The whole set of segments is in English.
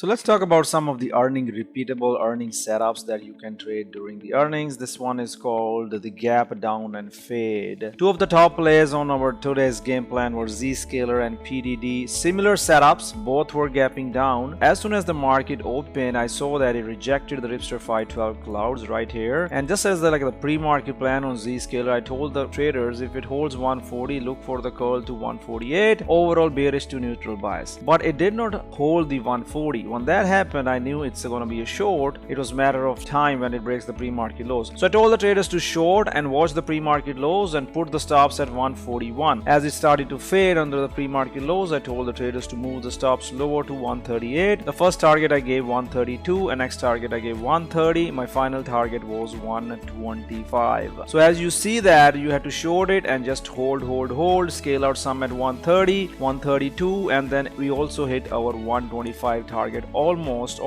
So let's talk about some of the repeatable earning setups that you can trade during the earnings. This one is called the gap down and fade. Two of the top players on our today's game plan were Zscaler and PDD. Similar setups, both were gapping down. As soon as the market opened, I saw that it rejected the Ripster 512 clouds right here. And just as the pre-market plan on Zscaler, I told the traders if it holds 140, look for the curl to 148. Overall bearish to neutral bias. But it did not hold the 140. When that happened, I knew it's going to be a short. It was a matter of time when it breaks the pre-market lows. So I told the traders to short and watch the pre-market lows and put the stops at 141. As it started to fade under the pre-market lows, I told the traders to move the stops lower to 138. The first target I gave 132 and next target I gave 130. My final target was 125. So as you see that, you have to short it and just hold, scale out some at 130, 132, and then we also hit our 125 target almost,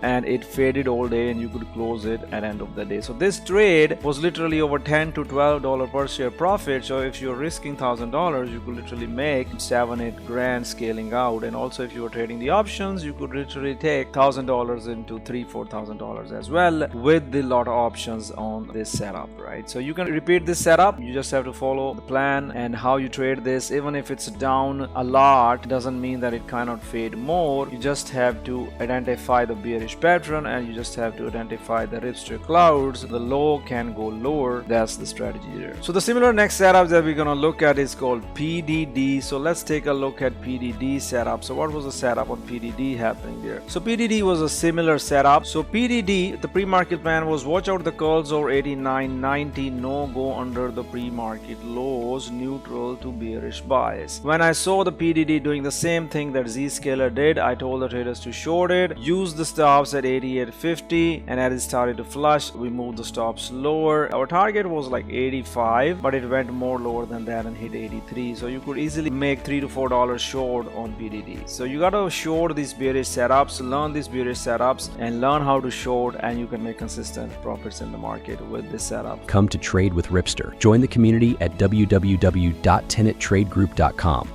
and it faded all day and you could close it at end of the day. So this trade was literally over $10 to $12 per share profit. So if you're risking $1,000, you could literally make 7-8 grand scaling out. And also if you were trading the options, you could literally take $1,000 into $3,000-4,000 as well with the lot of options on this setup, right? So you can repeat this setup. You just have to follow the plan and how you trade this. Even if it's down a lot, doesn't mean that it cannot fade more. You just have to identify the bearish pattern and you just have to identify the Ripster clouds. The low can go lower. That's the strategy there. So the similar next setup that we're gonna look at is called PDD. So let's take a look at PDD setup. So what was the setup on PDD happening there? So PDD was a similar setup. So PDD, the pre-market plan was watch out the calls over 89.90, no go under the pre-market lows, neutral to bearish bias. When I saw the PDD doing the same thing that Zscaler did, I told the traders to short it, use the stops at 88.50, and as it started to flush, we moved the stops lower. Our target was like 85, but it went more lower than that and hit 83. So you could easily make $3 to $4 short on PDD. So you gotta short these bearish setups, learn these bearish setups, and learn how to short, and you can make consistent profits in the market with this setup. Come to trade with Ripster. Join the community at www.tenettradegroup.com.